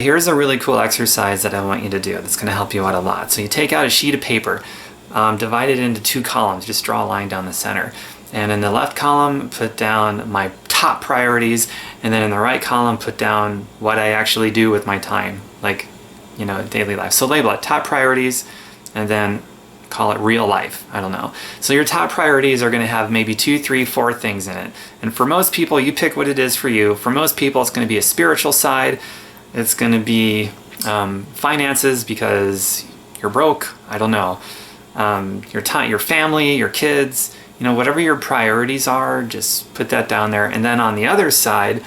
Here's a really cool exercise that I want you to do that's going to help you out a lot. So you take out a sheet of paper, divide it into two columns, just draw a line down the center. And in the left column, put down my top priorities, and then in the right column, put down what I actually do with my time, like, daily life. So label it top priorities, and then call it real life. I don't know. So your top priorities are going to have maybe 2, 3, 4 things in it. And for most people, you pick what it is for you. For most people, it's going to be a spiritual side. It's going to be finances because you're broke. I don't know. Your time, your family, your kids, whatever your priorities are, just put that down there. And then on the other side,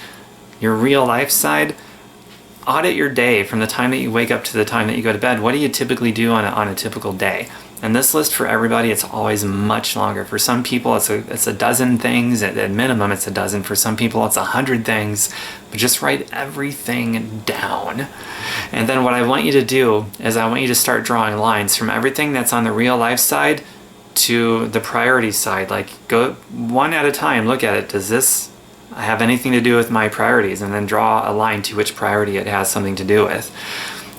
your real life side, audit your day from the time that you wake up to the time that you go to bed. What do you typically do on a typical day? And this list for everybody, it's always much longer. For some people, it's a dozen things. At minimum, it's a dozen. For some people, it's 100 things. But just write everything down. And then what I want you to do is I want you to start drawing lines from everything that's on the real life side to the priority side. Like, go one at a time, look at it. Does this have anything to do with my priorities? And then draw a line to which priority it has something to do with.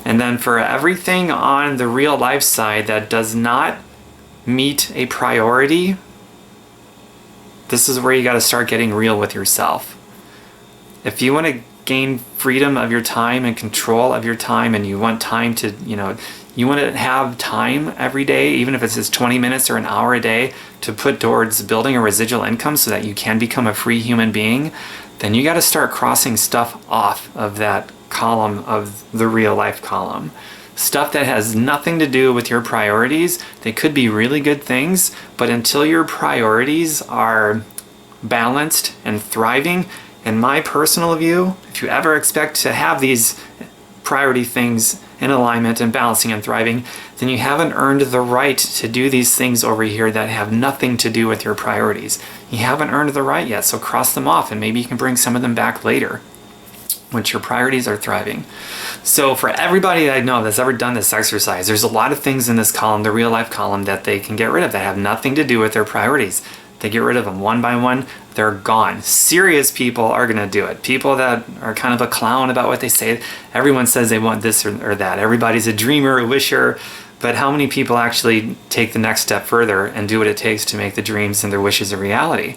And then for everything on the real life side that does not meet a priority, this is where you got to start getting real with yourself. If you want to gain freedom of your time and control of your time, and you want time to, you want to have time every day, even if it's just 20 minutes or an hour a day, to put towards building a residual income so that you can become a free human being, then you got to start crossing stuff off of that column of the real life column. Stuff that has nothing to do with your priorities. They could be really good things, but until your priorities are balanced and thriving, in my personal view, if you ever expect to have these priority things in alignment and balancing and thriving, then you haven't earned the right to do these things over here that have nothing to do with your priorities. You haven't earned the right yet, so cross them off, and maybe you can bring some of them back later once your priorities are thriving. So for everybody that I know that's ever done this exercise, there's a lot of things in this column, the real life column, that they can get rid of that have nothing to do with their priorities. They get rid of them one by one, they're gone. Serious people are going to do it. People that are kind of a clown about what they say. Everyone says they want this or that. Everybody's a dreamer, a wisher. But how many people actually take the next step further and do what it takes to make the dreams and their wishes a reality?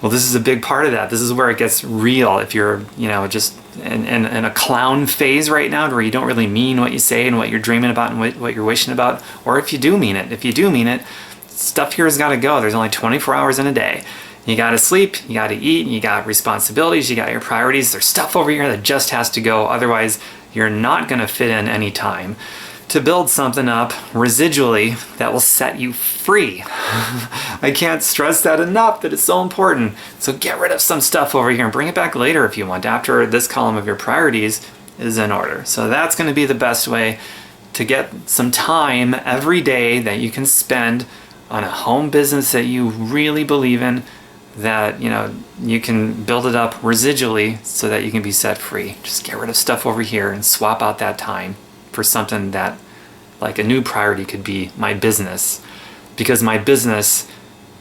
Well, this is a big part of that. This is where it gets real. If you're, just in a clown phase right now, where you don't really mean what you say and what you're dreaming about and what you're wishing about, or if you do mean it, stuff here has got to go. There's only 24 hours in a day. You got to sleep, you got to eat, you got responsibilities, you got your priorities. There's stuff over here that just has to go. Otherwise, you're not going to fit in any time to build something up residually that will set you free. I can't stress that enough, that it's so important. So get rid of some stuff over here and bring it back later if you want, after this column of your priorities is in order. So that's going to be the best way to get some time every day that you can spend on a home business that you really believe in, that you can build it up residually so that you can be set free. Just get rid of stuff over here and swap out that time for something that, like, a new priority could be my business, because my business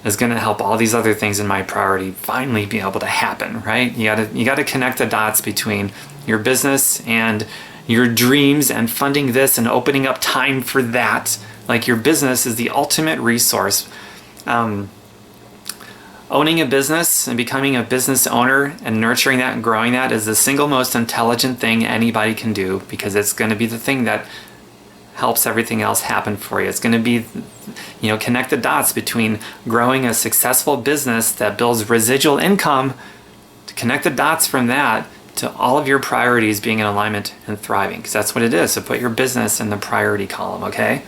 is going to help all these other things in my priority finally be able to happen, right? You got to connect the dots between your business and your dreams and funding this and opening up time for that. Like, your business is the ultimate resource. Owning a business and becoming a business owner and nurturing that and growing that is the single most intelligent thing anybody can do, because it's going to be the thing that helps everything else happen for you. It's going to be, connect the dots between growing a successful business that builds residual income, to connect the dots from that to all of your priorities being in alignment and thriving, because that's what it is. So put your business in the priority column, okay?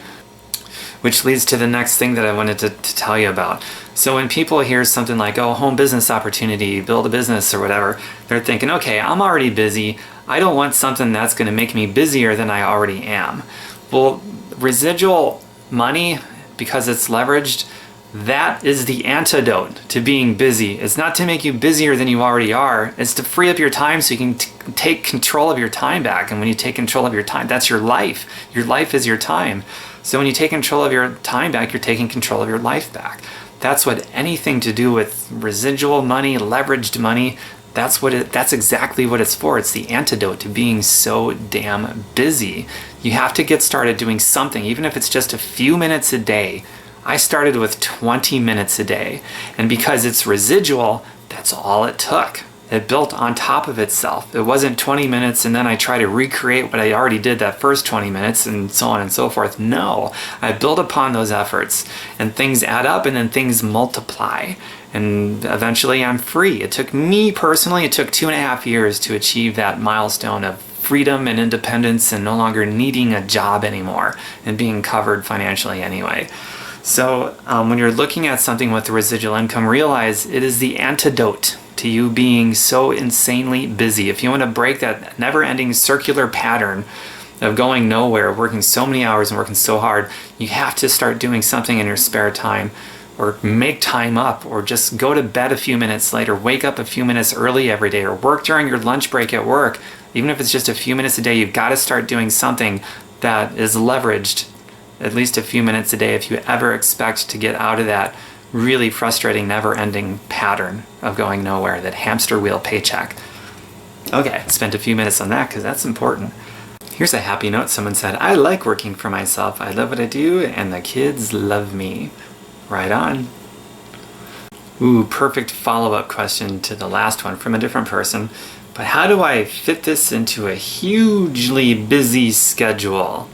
Which leads to the next thing that I wanted to tell you about. So when people hear something like, oh, home business opportunity, build a business or whatever, they're thinking, okay, I'm already busy. I don't want something that's going to make me busier than I already am. Well, residual money, because it's leveraged, that is the antidote to being busy. It's not to make you busier than you already are. It's to free up your time so you can take control of your time back. And when you take control of your time, that's your life. Your life is your time. So when you take control of your time back, you're taking control of your life back. That's what anything to do with residual money, leveraged money, That's exactly what it's for. It's the antidote to being so damn busy. You have to get started doing something, even if it's just a few minutes a day. I started with 20 minutes a day, and because it's residual, that's all it took. It built on top of itself. It wasn't 20 minutes and then I try to recreate what I already did that first 20 minutes and so on and so forth. No, I build upon those efforts, and things add up, and then things multiply. And eventually I'm free. It took me personally, it took 2.5 years to achieve that milestone of freedom and independence and no longer needing a job anymore and being covered financially anyway. So when you're looking at something with residual income, realize it is the antidote to you being so insanely busy. If you want to break that never-ending circular pattern of going nowhere, working so many hours and working so hard, you have to start doing something in your spare time, or make time up, or just go to bed a few minutes later, wake up a few minutes early every day, or work during your lunch break at work. Even if it's just a few minutes a day, you've got to start doing something that is leveraged at least a few minutes a day if you ever expect to get out of that really frustrating, never-ending pattern of going nowhere, that hamster wheel paycheck. Okay, spent a few minutes on that because that's important. Here's a happy note. Someone said, I like working for myself. I love what I do, and the kids love me. Right on. Ooh, perfect follow-up question to the last one from a different person. But how do I fit this into a hugely busy schedule?